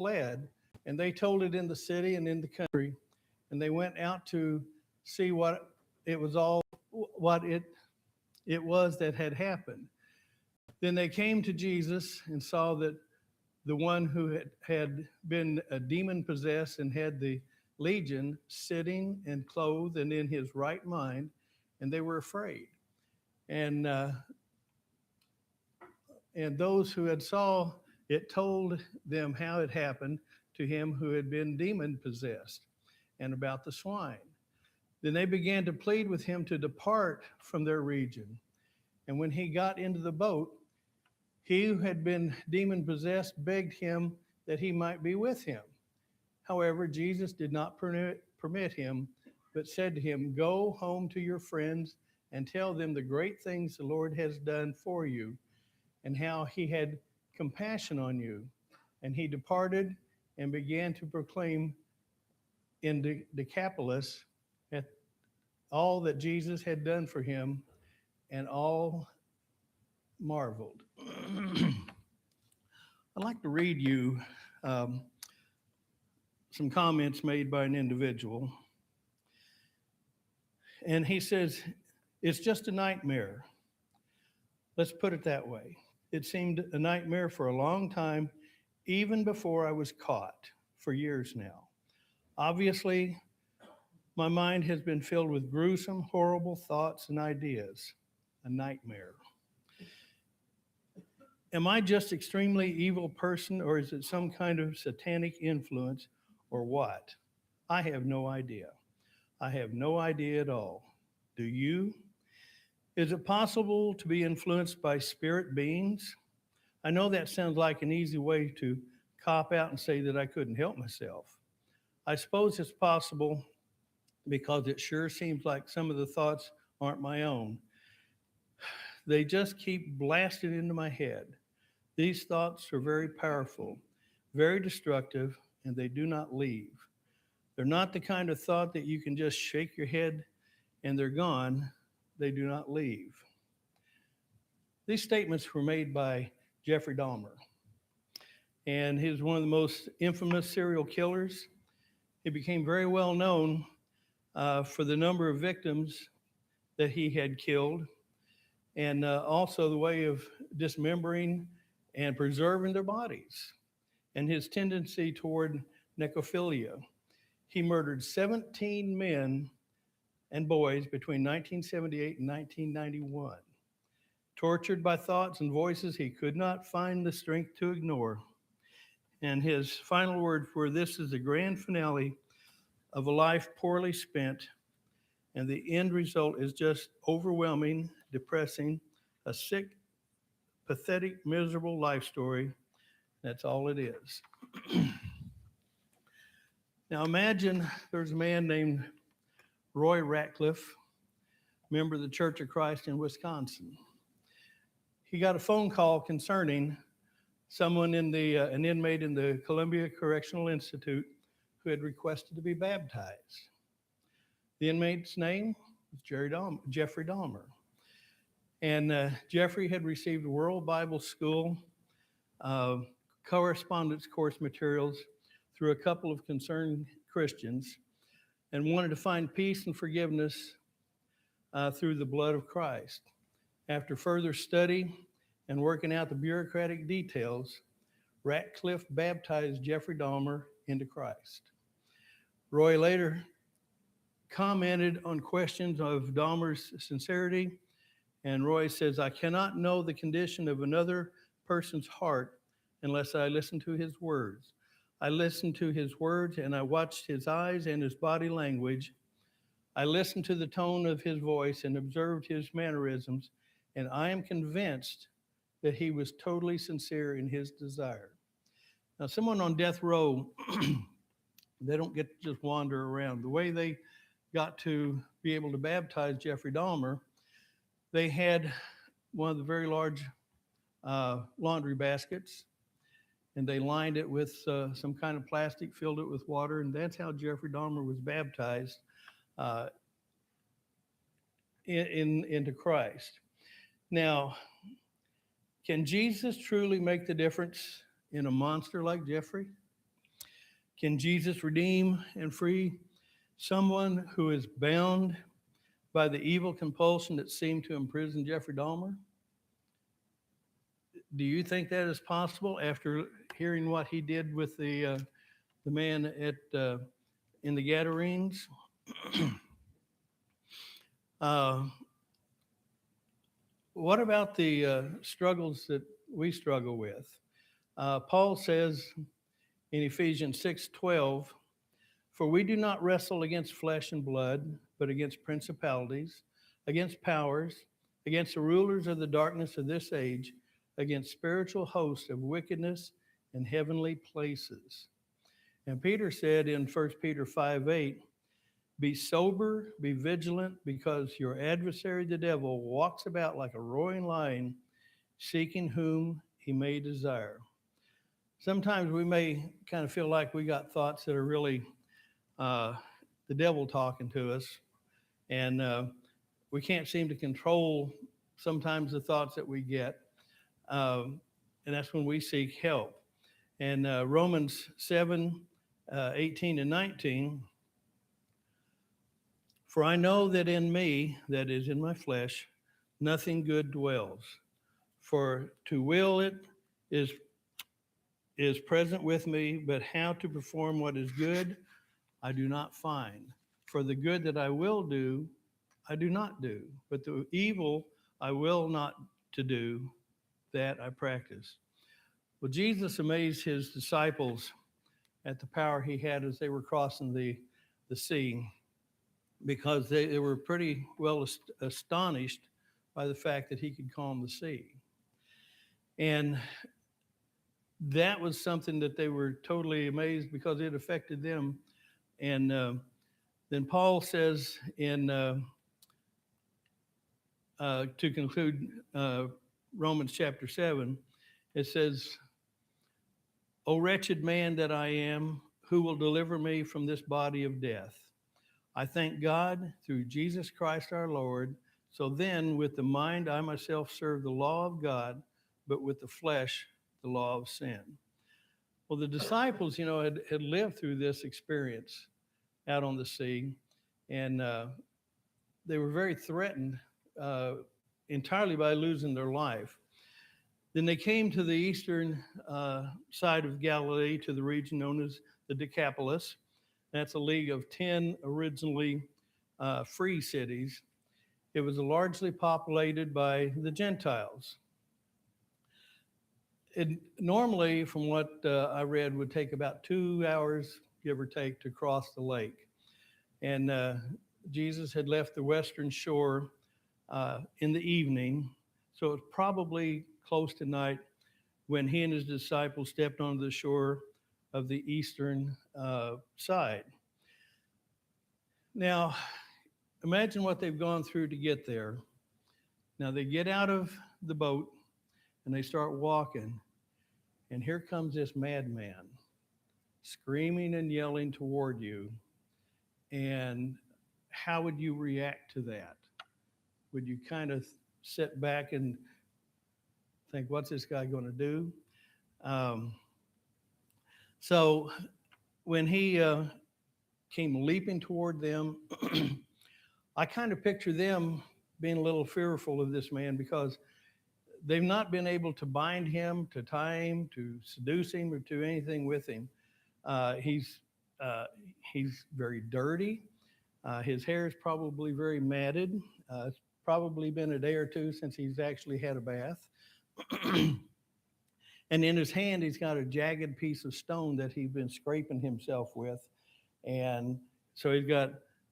fled, and they told it in the city and in the country, and they went out to see what it was that had happened. Then they came to Jesus and saw that the one who had been a demon possessed and had the legion sitting and clothed and in his right mind, and they were afraid. And and those who had saw it told them how it happened to him who had been demon possessed and about the swine. Then they began to plead with him to depart from their region. And when he got into the boat, he who had been demon possessed begged him that he might be with him. However, Jesus did not permit him, but said to him, "Go home to your friends and tell them the great things the Lord has done for you and how he had compassion on you." And he departed and began to proclaim in Decapolis at all that Jesus had done for him, and all marveled. I'd like to read you some comments made by an individual. And he says, "It's just a nightmare." Let's put it that way. It seemed a nightmare for a long time, even before I was caught, for years now. Obviously, my mind has been filled with gruesome, horrible thoughts and ideas. A nightmare. Am I just extremely evil person, or is it some kind of satanic influence, or what? I have no idea. I have no idea at all. Do you? Is it possible to be influenced by spirit beings? I know that sounds like an easy way to cop out and say that I couldn't help myself. I suppose it's possible because it sure seems like some of the thoughts aren't my own. They just keep blasting into my head. These thoughts are very powerful, very destructive, and they do not leave. They're not the kind of thought that you can just shake your head and they're gone. They do not leave. These statements were made by Jeffrey Dahmer, and he was one of the most infamous serial killers. He became very well known for the number of victims that he had killed, and also the way of dismembering and preserving their bodies, and his tendency toward necrophilia. He murdered 17 men and boys between 1978 and 1991, tortured by thoughts and voices he could not find the strength to ignore. And his final words were, "This is the grand finale of a life poorly spent, and the end result is just overwhelming, depressing, a sick, pathetic, miserable life story. That's all it is." Now imagine there's a man named Roy Ratcliffe, member of the Church of Christ in Wisconsin. He got a phone call concerning someone an inmate in the Columbia Correctional Institute who had requested to be baptized. The inmate's name was Jeffrey Dahmer. And Jeffrey had received World Bible School correspondence course materials through a couple of concerned Christians and wanted to find peace and forgiveness through the blood of Christ. After further study and working out the bureaucratic details, Ratcliffe baptized Jeffrey Dahmer into Christ. Roy later commented on questions of Dahmer's sincerity, and Roy says, "I cannot know the condition of another person's heart unless I listen to his words. I listened to his words and I watched his eyes and his body language. I listened to the tone of his voice and observed his mannerisms, and I am convinced that he was totally sincere in his desire." Now, someone on death row, they don't get to just wander around. The way they got to be able to baptize Jeffrey Dahmer, they had one of the very large laundry baskets, and they lined it with some kind of plastic, filled it with water, and that's how Jeffrey Dahmer was baptized into Christ. Now, can Jesus truly make the difference in a monster like Jeffrey? Can Jesus redeem and free someone who is bound by the evil compulsion that seemed to imprison Jeffrey Dahmer? Do you think that is possible after hearing what he did with the man at in the Gadarenes? uh, what about the struggles that we struggle with? Paul says in Ephesians 6:12, "For we do not wrestle against flesh and blood, but against principalities, against powers, against the rulers of the darkness of this age, against spiritual hosts of wickedness in heavenly places." And Peter said in 1 Peter 5:8, "Be sober, be vigilant, because your adversary, the devil, walks about like a roaring lion, seeking whom he may desire." Sometimes we may kind of feel like we got thoughts that are really uh, the devil talking to us, and we can't seem to control sometimes the thoughts that we get, and that's when we seek help. And Romans 7, 18 and 19, "For I know that in me, that is in my flesh, nothing good dwells. For to will it is present with me, but how to perform what is good I do not find. For the good that I will do, I do not do, but the evil I will not to do, that I practice." Well, Jesus amazed his disciples at the power he had as they were crossing the sea, because they were pretty well astonished by the fact that he could calm the sea. And that was something that they were totally amazed because it affected them. And then Paul says to conclude Romans chapter 7, it says, "O wretched man that I am, who will deliver me from this body of death? I thank God through Jesus Christ our Lord. So then, with the mind, I myself serve the law of God, but with the flesh, the law of sin." Well, the disciples, had lived through this experience out on the sea, and they were very threatened entirely by losing their life. Then they came to the eastern side of Galilee, to the region known as the Decapolis. That's a league of 10 originally free cities. It was largely populated by the Gentiles. It normally, from what I read, would take about 2 hours, give or take, to cross the lake. And Jesus had left the western shore in the evening, so it was probably close to night when he and his disciples stepped onto the shore of the eastern side. Now, imagine what they've gone through to get there. Now, they get out of the boat and they start walking, and here comes this madman screaming and yelling toward you. And how would you react to that? Would you kind of sit back and think, what's this guy going to do? So when he came leaping toward them, I kind of picture them being a little fearful of this man because they've not been able to bind him, to tie him, to seduce him, or to anything with him. He's very dirty. His hair is probably very matted. It's probably been a day or two since he's actually had a bath. And in his hand, he's got a jagged piece of stone that he's been scraping himself with. And so he's got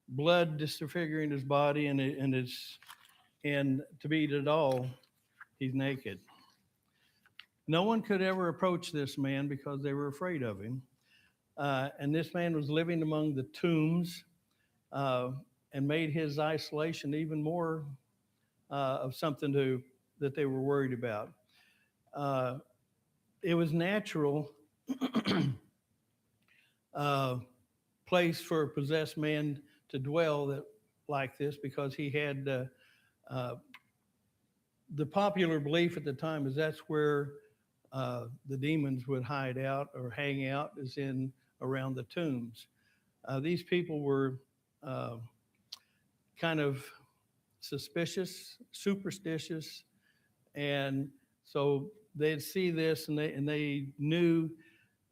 blood disfiguring his body, and to beat it all, he's naked. No one could ever approach this man because they were afraid of him. And this man was living among the tombs and made his isolation even more of something that they were worried about. It was natural place for a possessed man to dwell like this because he had the popular belief at the time is that's where the demons would hide out or hang out, is in around the tombs. These people were uh, kind of suspicious, superstitious, and so they'd see this and they knew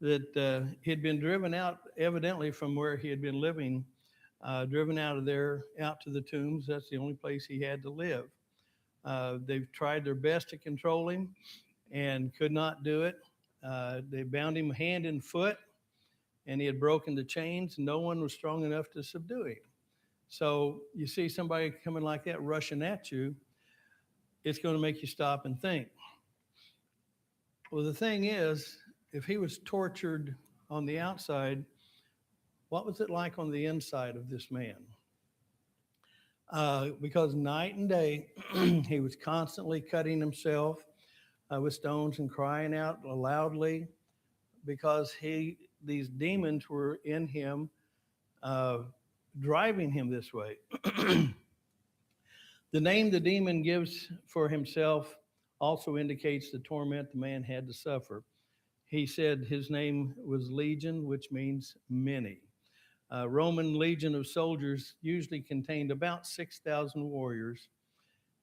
that he'd been driven out, evidently from where he had been living, driven out of there out to the tombs. That's the only place he had to live. They've tried their best to control him and could not do it. They bound him hand and foot, and he had broken the chains. No one was strong enough to subdue him. So you see somebody coming like that rushing at you, it's going to make you stop and think. Well, the thing is, if he was tortured on the outside, what was it like on the inside of this man? Because night and day, he was constantly cutting himself with stones and crying out loudly because these demons were in him, uh, driving him this way. The name the demon gives for himself also indicates the torment the man had to suffer. He said his name was Legion, which means many. Roman legion of soldiers usually contained about 6,000 warriors,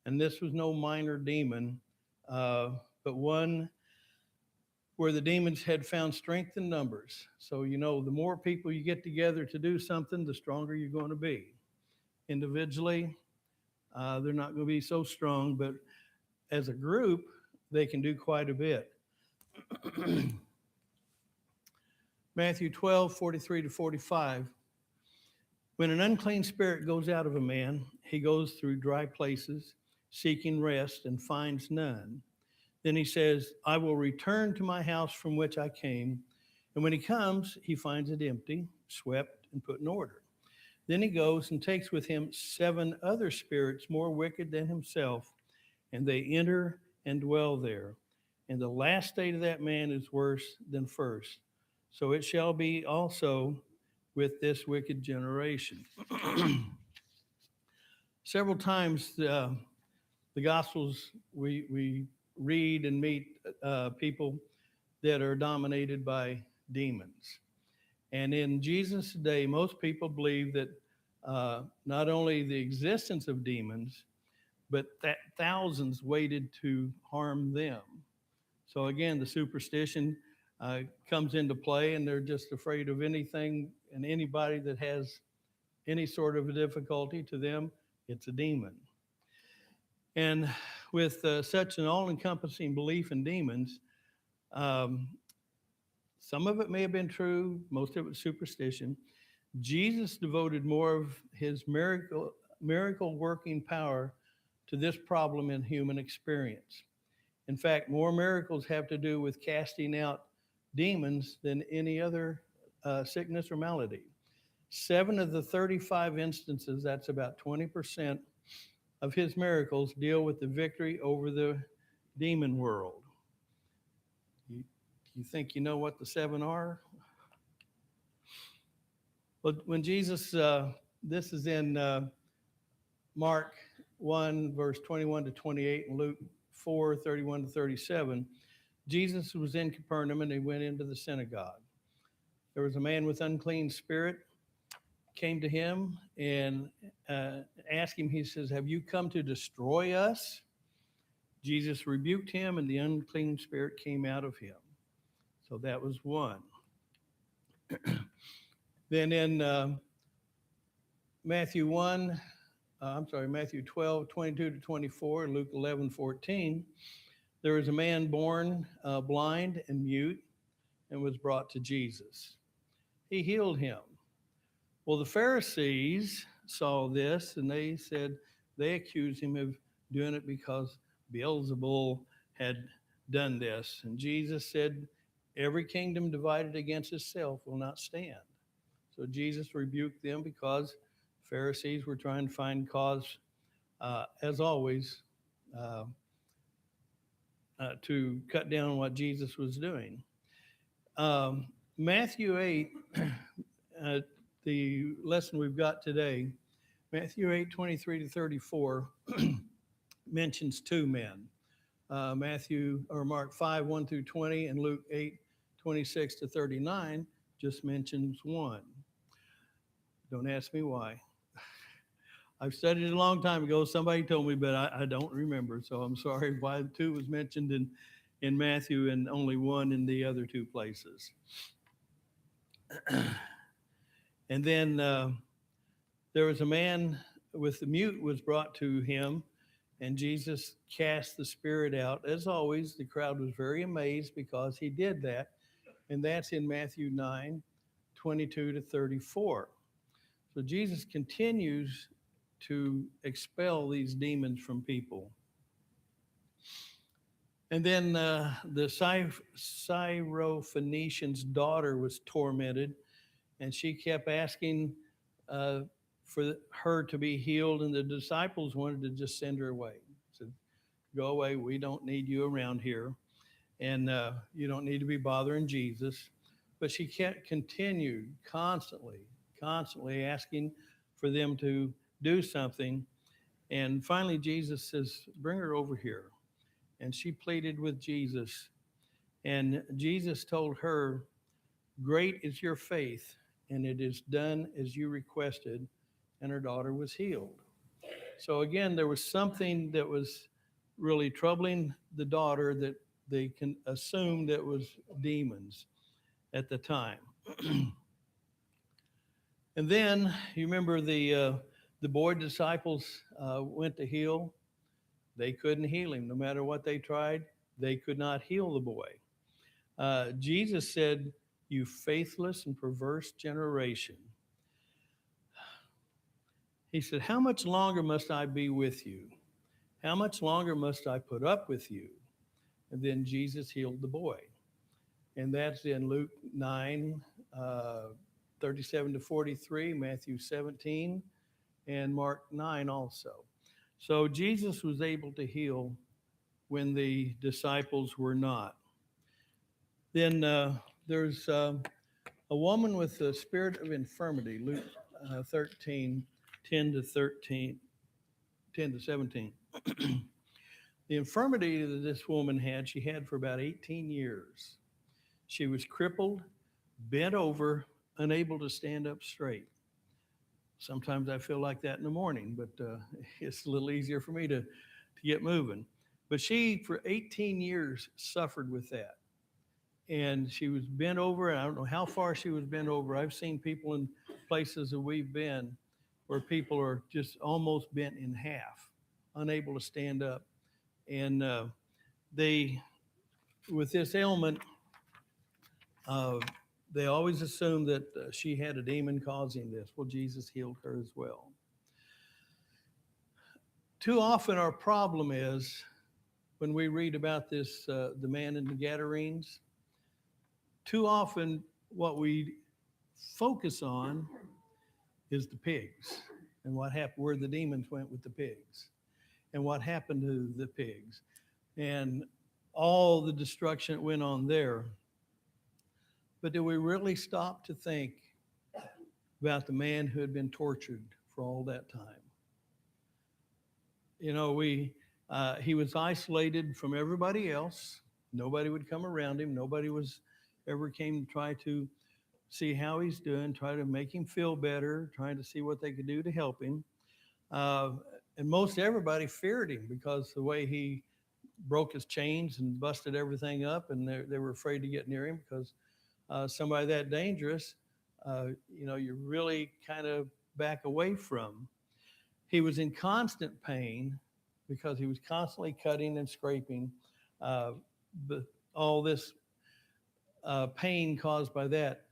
and this was no minor demon, but one where the demons had found strength in numbers. So, the more people you get together to do something, the stronger you're going to be. Individually, they're not going to be so strong, but as a group, they can do quite a bit. Matthew 12:43-45. When an unclean spirit goes out of a man, he goes through dry places, seeking rest, and finds none. Then he says, I will return to my house from which I came. And when he comes, he finds it empty, swept, and put in order. Then he goes and takes with him 7 other spirits more wicked than himself, and they enter and dwell there. And the last state of that man is worse than first. So it shall be also with this wicked generation. Several times the Gospels, we read and meet people that are dominated by demons. And in Jesus' day, most people believe that not only the existence of demons, but that thousands waited to harm them. So again, the superstition comes into play, and they're just afraid of anything and anybody that has any sort of a difficulty. To them, it's a demon. And with such an all-encompassing belief in demons, um, some of it may have been true, most of it was superstition. Jesus devoted more of his miracle working power to this problem in human experience. In fact, more miracles have to do with casting out demons than any other sickness or malady. 7 of the 35 instances, that's about 20% of his miracles, deal with the victory over the demon world. You think you know what the 7 are? But when Jesus, this is in Mark 1, verse 21-28, and Luke 4, 31-37, Jesus was in Capernaum and he went into the synagogue. There was a man with unclean spirit, came to him and asked him, he says, have you come to destroy us? Jesus rebuked him and the unclean spirit came out of him. So that was one. Then in Matthew 12, 22-24, and Luke 11, 14, there was a man born blind and mute and was brought to Jesus. He healed him. Well, the Pharisees saw this and they accused him of doing it because Beelzebul had done this. And Jesus said, every kingdom divided against itself will not stand. So Jesus rebuked them because Pharisees were trying to find cause, as always, to cut down on what Jesus was doing. Matthew 8, the lesson we've got today, Matthew 8, 23-34, mentions 2 men. Mark 5, 1-20, and Luke 8, 26-39 just mentions one. Don't ask me why. I've studied it a long time ago. Somebody told me, but I don't remember. So I'm sorry why two was mentioned in Matthew and only one in the other two places. And then there was a man with the mute was brought to him, and Jesus cast the spirit out. As always, the crowd was very amazed because he did that. And that's in Matthew 9:22 to 34. So Jesus continues to expel these demons from people. And then the Syrophoenician's daughter was tormented, and she kept asking uh, for her to be healed, and the disciples wanted to just send her away. Said, "Go away. We don't need you around here, and you don't need to be bothering Jesus." But she kept continued constantly asking for them to do something. And finally, Jesus says, "Bring her over here." And she pleaded with Jesus. And Jesus told her, "Great is your faith, and it is done as you requested." And her daughter was healed. So again, there was something that was really troubling the daughter that they can assume that was demons at the time. And then you remember the boy disciples went to heal. They couldn't heal him, no matter what they tried. They could not heal the boy. Jesus said, "You faithless and perverse generation." He said, "How much longer must I be with you? How much longer must I put up with you?" And then Jesus healed the boy. And that's in Luke 9, 37 to 43, Matthew 17, and Mark 9 also. So Jesus was able to heal when the disciples were not. Then there's a woman with the spirit of infirmity, Luke 13, 10 to 13, 10 to 17. The infirmity that this woman had, she had for about 18 years. She was crippled, bent over, unable to stand up straight. Sometimes I feel like that in the morning, but it's a little easier for me to get moving. But she, for 18 years, suffered with that. And she was bent over, and I don't know how far she was bent over. I've seen people in places that we've been where people are just almost bent in half, unable to stand up. And they, with this ailment, uh, they always assumed that she had a demon causing this. Well, Jesus healed her as well. Too often, our problem is when we read about this, the man in the Gadarenes, too often what we focus on is the pigs and what happened, where the demons went with the pigs and what happened to the pigs and all the destruction that went on there. But do we really stop to think about the man who had been tortured for all that time? You know, he was isolated from everybody else. Nobody would come around him. Nobody was ever came to try to see how he's doing, try to make him feel better, trying to see what they could do to help him. And most everybody feared him because the way he broke his chains and busted everything up, and they were afraid to get near him because somebody that dangerous, you really kind of back away from. He was in constant pain because he was constantly cutting and scraping, but all this pain caused by that.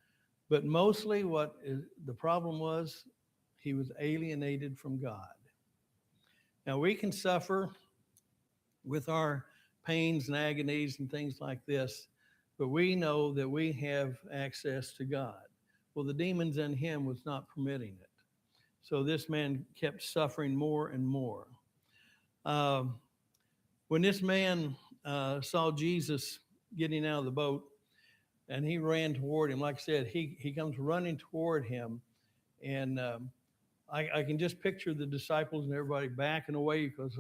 But mostly the problem was, he was alienated from God. Now we can suffer with our pains and agonies and things like this, but we know that we have access to God. Well, the demons in him was not permitting it. So this man kept suffering more and more. When this man saw Jesus getting out of the boat and he ran toward him, like I said, he comes running toward him. And I can just picture the disciples and everybody backing away because,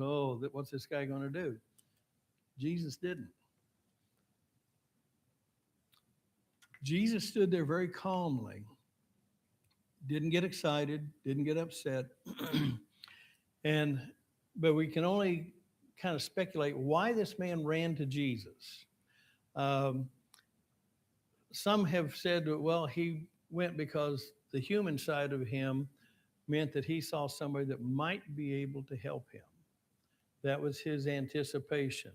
what's this guy going to do? Jesus didn't. Jesus stood there very calmly, didn't get excited, didn't get upset. and but we can only kind of speculate why this man ran to Jesus. Um, some have said that, well, he went because the human side of him meant that he saw somebody that might be able to help him. That was his anticipation.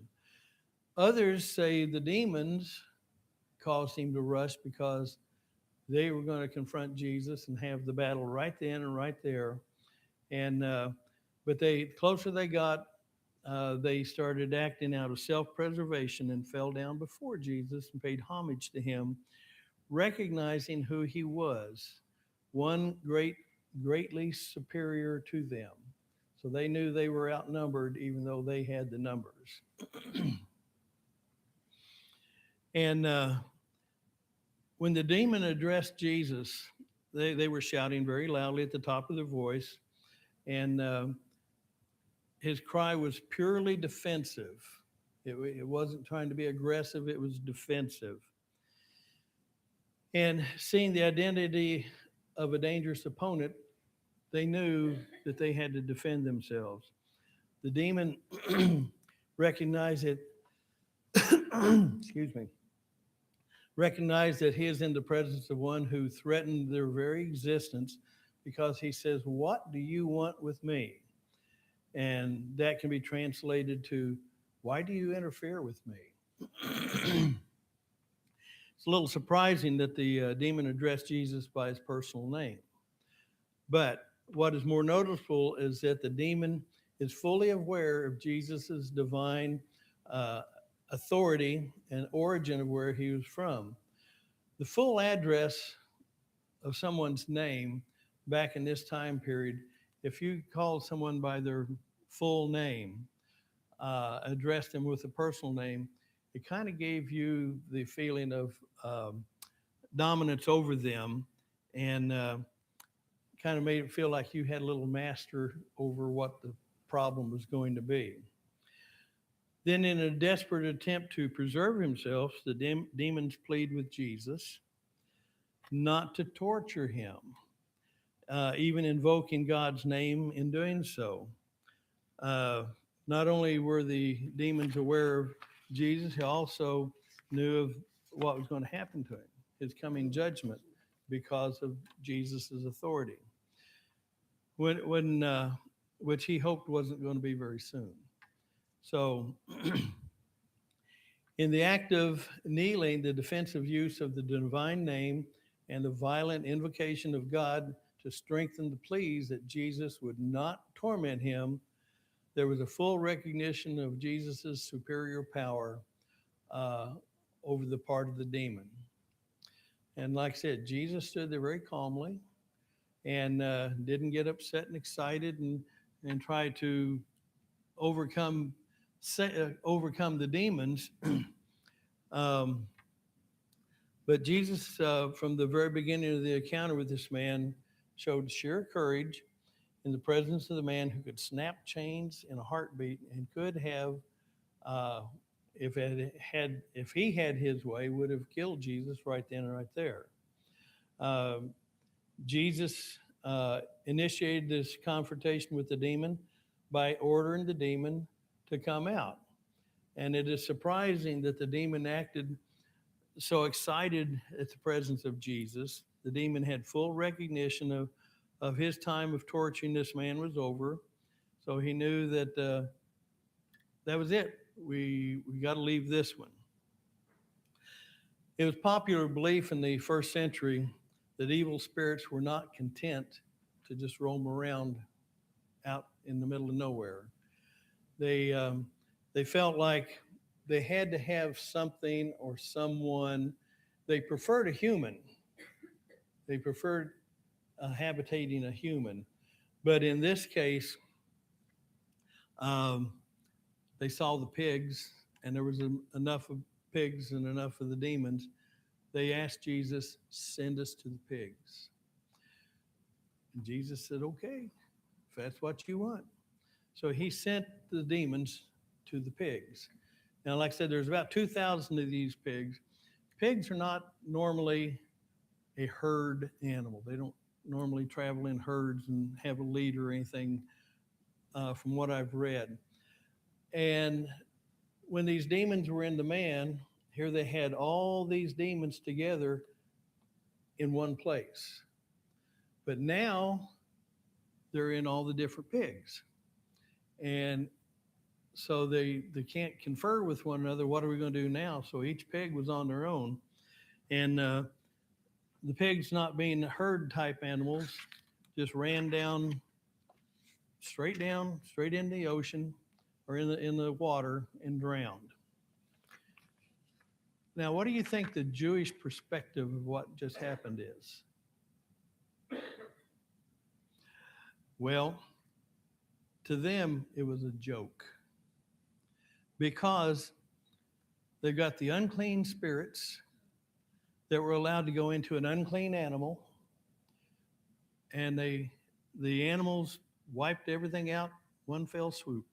Others say the demons caused him to rush because they were going to confront Jesus and have the battle right then and right there. And but they closer they got, they started acting out of self-preservation and fell down before Jesus and paid homage to him, recognizing who he was, one greatly superior to them. So they knew they were outnumbered, even though they had the numbers. And when the demon addressed Jesus, they were shouting very loudly at the top of their voice, and his cry was purely defensive. It wasn't trying to be aggressive, it was defensive. And seeing the identity of a dangerous opponent, they knew that they had to defend themselves. The demon recognized it, excuse me, recognized that he is in the presence of one who threatened their very existence because he says, "What do you want with me?" And that can be translated to, "Why do you interfere with me?" It's a little surprising that the demon addressed Jesus by his personal name. But what is more noticeable is that the demon is fully aware of Jesus' divine uh, authority and origin of where he was from. The full address of someone's name back in this time period, if you called someone by their full name, addressed them with a personal name, it kind of gave you the feeling of dominance over them, and kind of made it feel like you had a little master over what the problem was going to be. Then, in a desperate attempt to preserve himself, the demons plead with Jesus not to torture him, even invoking God's name in doing so. Uh, Not only were the demons aware of Jesus, he also knew of what was going to happen to him, his coming judgment because of Jesus' authority, which he hoped wasn't going to be very soon. So, in the act of kneeling, the defensive use of the divine name and the violent invocation of God to strengthen the pleas that Jesus would not torment him, there was a full recognition of Jesus' superior power uh, over the part of the demon. And like I said, Jesus stood there very calmly and didn't get upset and excited and try to overcome overcome the demons. um, but Jesus, from the very beginning of the encounter with this man, showed sheer courage in the presence of the man who could snap chains in a heartbeat and could have, uh, if he had his way, would have killed Jesus right then and right there. Uh, Jesus initiated this confrontation with the demon by ordering the demon to come out. And it is surprising that the demon acted so excited at the presence of Jesus. The demon had full recognition of his time of torturing this man was over. So he knew that that was it. We got to leave this one. It was popular belief in the first century that evil spirits were not content to just roam around out in the middle of nowhere. They they felt like they had to have something or someone. They preferred a human. They preferred habitating a human, but in this case, um, they saw the pigs, and there was enough of pigs and enough of the demons. They asked Jesus, "Send us to the pigs." And Jesus said, "Okay, if that's what you want." So he sent the demons to the pigs. Now, like I said, there's about 2,000 of these pigs. Pigs are not normally a herd animal. They don't normally travel in herds and have a leader or anything, from what I've read. And when these demons were in the man, here they had all these demons together in one place. But now they're in all the different pigs. And so they can't confer with one another. What are we going to do now? So each pig was on their own. And the pigs, not being herd type animals, just ran straight into the ocean or in the water and drowned. Now, what do you think the Jewish perspective of what just happened is? Well, to them, it was a joke because they've got the unclean spirits that were allowed to go into an unclean animal, and the animals wiped everything out one fell swoop.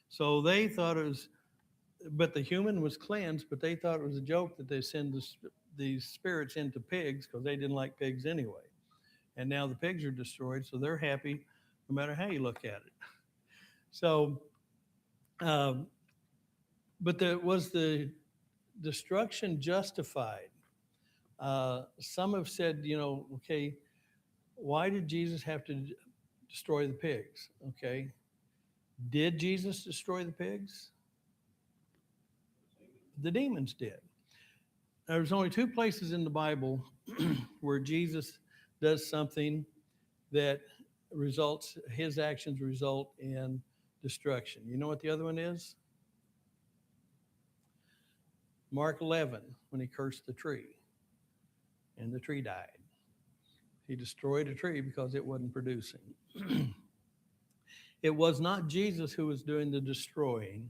So they thought it was, but the human was cleansed, but they thought it was a joke that they send these spirits into pigs because they didn't like pigs anyway. And now the pigs are destroyed, so they're happy no matter how you look at it. So, but was the destruction justified? Some have said, okay, why did Jesus have to destroy the pigs? Okay, did Jesus destroy the pigs? The demons did. There's only two places in the Bible where Jesus does something that his actions result in destruction. You know what the other one is? Mark 11, when he cursed the tree and the tree died. He destroyed a tree because it wasn't producing. It was not Jesus who was doing the destroying.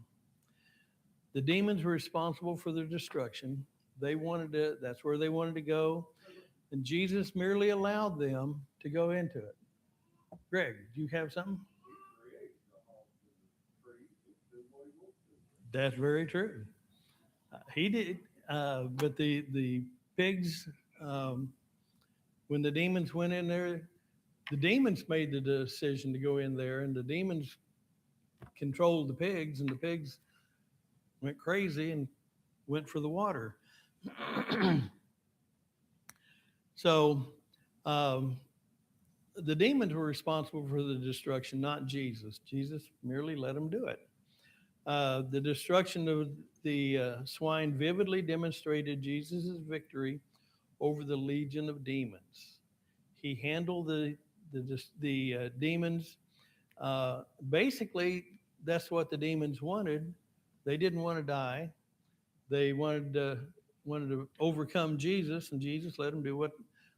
The demons were responsible for their destruction. That's where they wanted to go. And Jesus merely allowed them to go into it. Greg, do you have something? That's very true. He did. But the pigs, when the demons went in there, the demons made the decision to go in there, and the demons controlled the pigs, and the pigs went crazy and went for the water. So the demons were responsible for the destruction, not Jesus. Jesus merely let them do it. The destruction of the swine vividly demonstrated Jesus' victory over the legion of demons. He handled the demons. Basically, that's what the demons wanted. They didn't want to die. They wanted to overcome Jesus, and Jesus let them do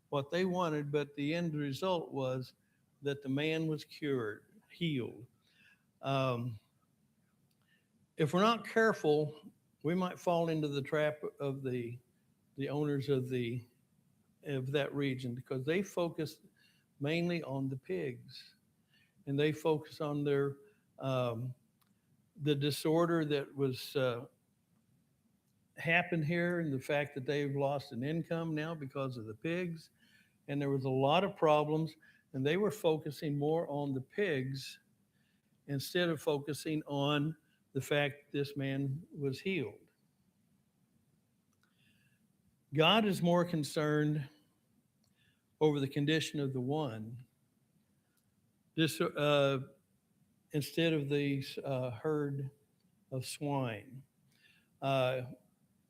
what they wanted. But the end result was that the man was healed. If we're not careful, we might fall into the trap of the owners of that region, because they focus mainly on the pigs, and they focus on their the disorder that was happened here, and the fact that they've lost an income now because of the pigs, and there was a lot of problems, and they were focusing more on the pigs instead of focusing on the fact that this man was healed. God is more concerned over the condition of the one, instead of the herd of swine.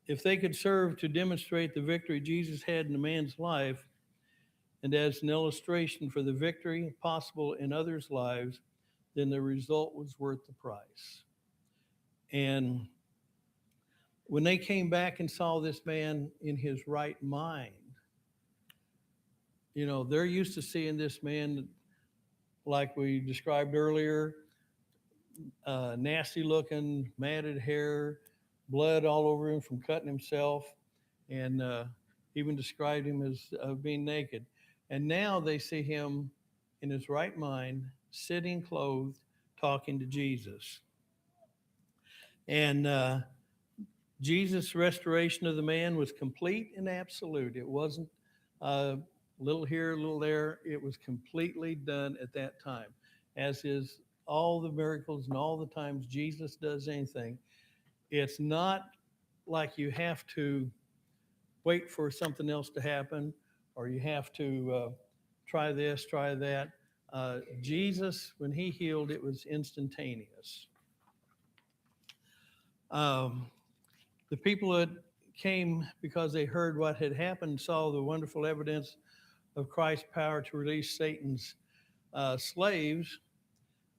If they could serve to demonstrate the victory Jesus had in a man's life, and as an illustration for the victory possible in others' lives, then the result was worth the price. And when they came back and saw this man in his right mind, they're used to seeing this man, like we described earlier, nasty looking, matted hair, blood all over him from cutting himself, and even described him as being naked. And now they see him in his right mind, sitting clothed, talking to Jesus. And Jesus' restoration of the man was complete and absolute. It wasn't a little here, a little there. It was completely done at that time, as is all the miracles and all the times Jesus does anything. It's not like you have to wait for something else to happen or you have to try this, try that. Jesus, when he healed, it was instantaneous. Um, the people that came because they heard what had happened saw the wonderful evidence of Christ's power to release Satan's slaves.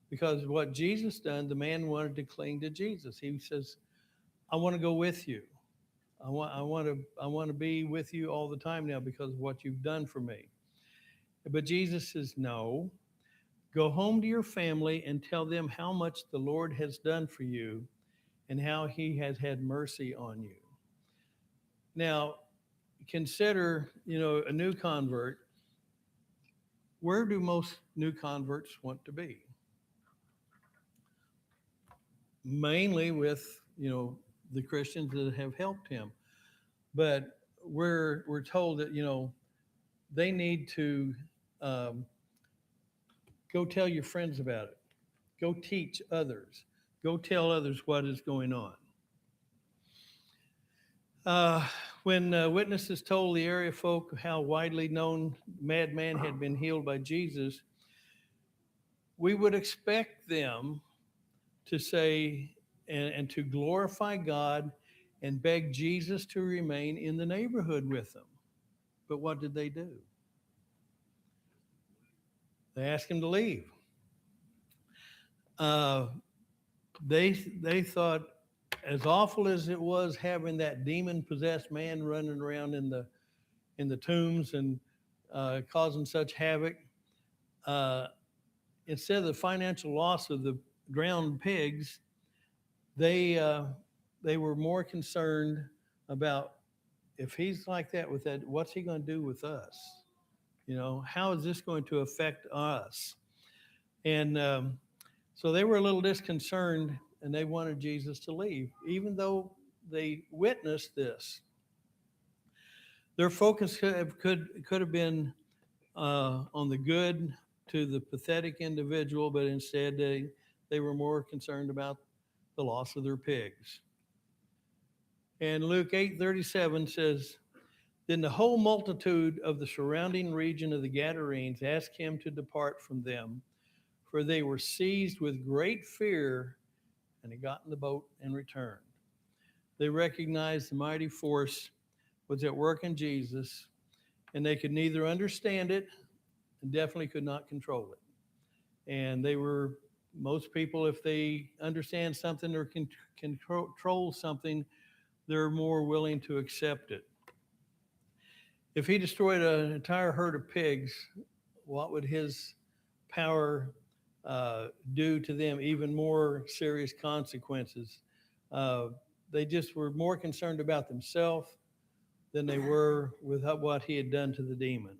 Because what Jesus done, the man wanted to cling to Jesus. He says, "I want to go with you. I want to be with you all the time now because of what you've done for me." But Jesus says, "No, go home to your family and tell them how much the Lord has done for you and how he has had mercy on you." Now, consider, a new convert. Where do most new converts want to be? Mainly with, the Christians that have helped him. But we're told that, they need to um, go tell your friends about it. Go teach others. Go tell others what is going on. Uh, when witnesses told the area folk how widely known madman had been healed by Jesus, we would expect them to say and to glorify God and beg Jesus to remain in the neighborhood with them. But what did they do? They asked him to leave. Uh, they thought, as awful as it was having that demon possessed man running around in the tombs and causing such havoc, uh, instead of the financial loss of the drowned pigs, they uh, they were more concerned about, if he's like that with that, what's he going to do with us? How is this going to affect us? And so they were a little disconcerted, and they wanted Jesus to leave, even though they witnessed this. Their focus could have been on the good to the pathetic individual, but instead they were more concerned about the loss of their pigs. And Luke 8:37 says, "Then the whole multitude of the surrounding region of the Gadarenes asked him to depart from them, for they were seized with great fear, and he got in the boat and returned." They recognized the mighty force was at work in Jesus, and they could neither understand it and definitely could not control it. And most people, if they understand something or can control something, they're more willing to accept it. If he destroyed an entire herd of pigs, what would his power do to them? Even more serious consequences. Uh, they just were more concerned about themselves than they were with what he had done to the demon.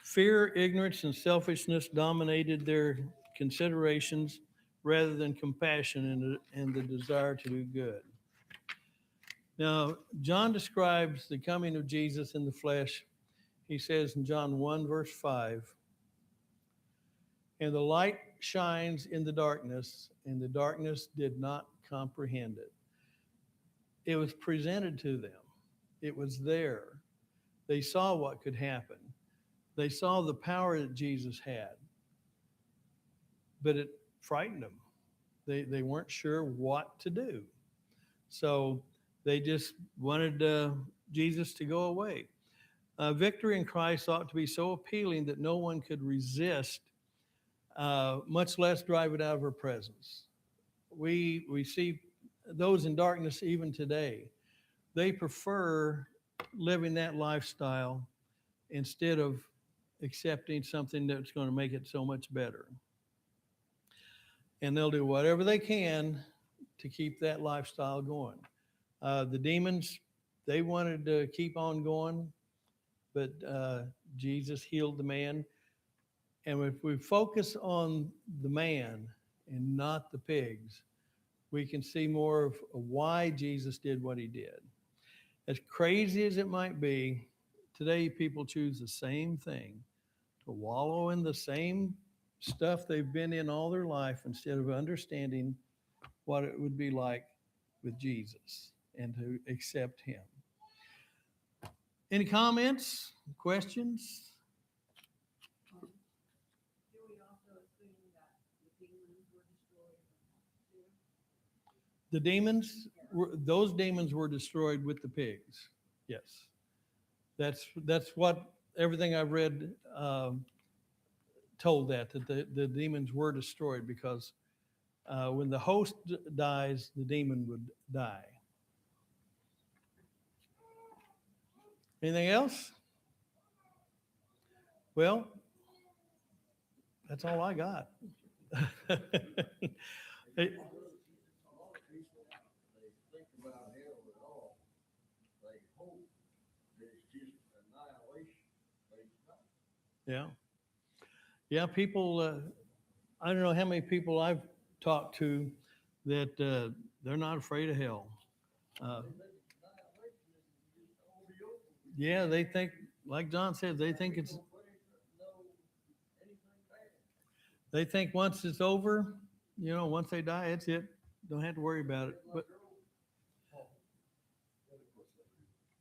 Fear, ignorance, and selfishness dominated their considerations rather than compassion and the desire to do good. Now, John describes the coming of Jesus in the flesh. He says in John 1, verse 5, "And the light shines in the darkness, and the darkness did not comprehend it." It was presented to them. It was there. They saw what could happen. They saw the power that Jesus had, but it frightened them. They weren't sure what to do. So they just wanted Jesus to go away. Victory in Christ ought to be so appealing that no one could resist, much less drive it out of our presence. We see those in darkness even today. They prefer living that lifestyle instead of accepting something that's going to make it so much better. And they'll do whatever they can to keep that lifestyle going. The demons, they wanted to keep on going, but Jesus healed the man. And if we focus on the man and not the pigs, we can see more of why Jesus did what he did. As crazy as it might be, today people choose the same thing, to wallow in the same stuff they've been in all their life instead of understanding what it would be like with Jesus and to accept him. Any comments, questions? Do we also assume that the demons were destroyed too? The demons, those demons were destroyed with the pigs. Yes, that's what everything I've read told that the demons were destroyed because when the host dies, the demon would die. Anything else? Well, that's all I got. Hey, A lot of people, they think about hell at all. They hope that it's just annihilation, but it's not. yeah, yeah. People, I don't know how many people I've talked to that they're not afraid of hell. Uh, They think it's annihilation is just all the open. yeah, they think, like John said, they think it's. No anything bad. They think once it's over, once they die, it's it. Don't have to worry about it. But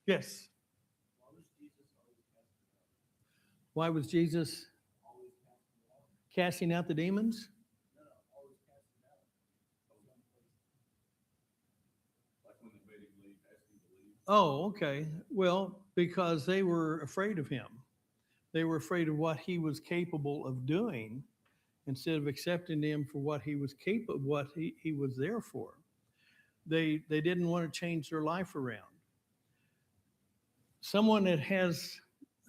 yes, why was Jesus casting out the demons? Oh, okay. Well, because they were afraid of him. They were afraid of what he was capable of doing instead of accepting him for what he was capable, what he was there for. They didn't want to change their life around. Someone that has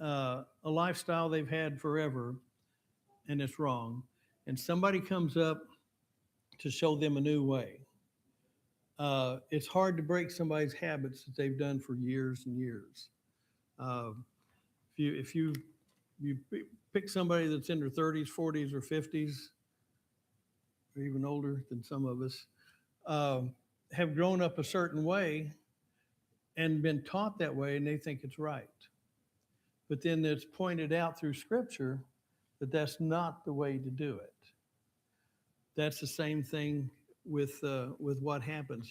a lifestyle they've had forever and it's wrong, and somebody comes up to show them a new way. It's hard to break somebody's habits that they've done for years and years. Uh, if you pick somebody that's in their 30s, 40s, or 50s, or even older than some of us, have grown up a certain way and been taught that way, and they think it's right. But then it's pointed out through Scripture that that's not the way to do it. That's the same thing with what happens.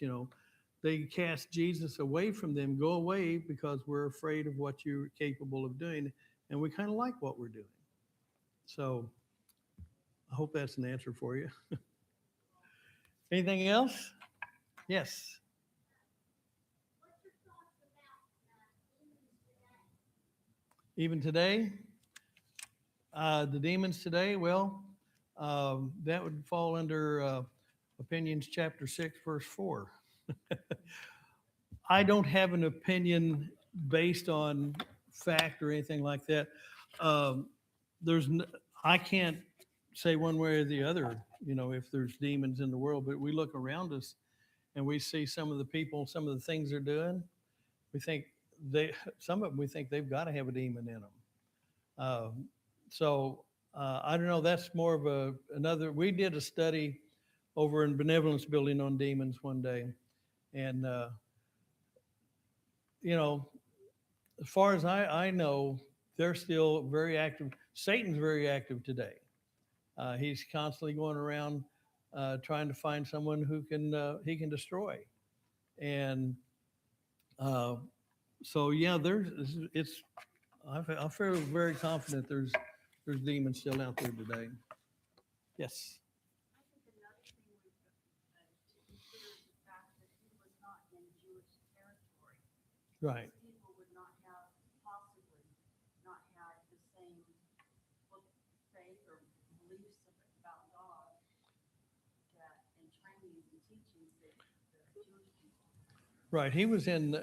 They cast Jesus away from them, go away because we're afraid of what you're capable of doing, and we kind of like what we're doing. So I hope that's an answer for you. Anything else? Yes. Even today, the demons today, well, that would fall under Opinions chapter 6, verse 4. I don't have an opinion based on fact or anything like that. Um, there's, I can't say one way or the other, if there's demons in the world, but we look around us and we see some of the people, some of the things they're doing. We think some of them, we think they've got to have a demon in them. I don't know. That's more of another. We did a study over in Benevolence Building on demons one day, and as far as I know, they're still very active. Satan's very active today. He's constantly going around trying to find someone who he can destroy, and so yeah, it's. I feel very confident there's demons still out there today. Yes. I think another thing to consider is the fact that he was not in Jewish territory. Right. People would not have possibly not had the same faith or beliefs about God that and trainings and teachings that the Jewish people. Right. He was in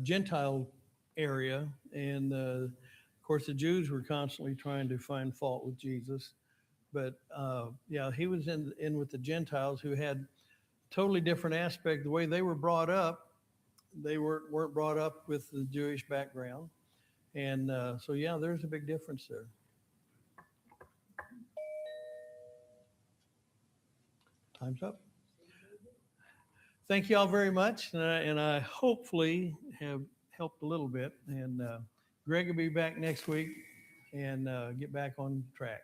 Gentile area, and of course the Jews were constantly trying to find fault with Jesus. But yeah, he was in with the Gentiles who had a totally different aspect. The way they were brought up, they weren't brought up with the Jewish background, and so yeah, there's a big difference there. Time's up. thank you all very much. And I hopefully have helped a little bit. And Greg will be back next week and get back on track.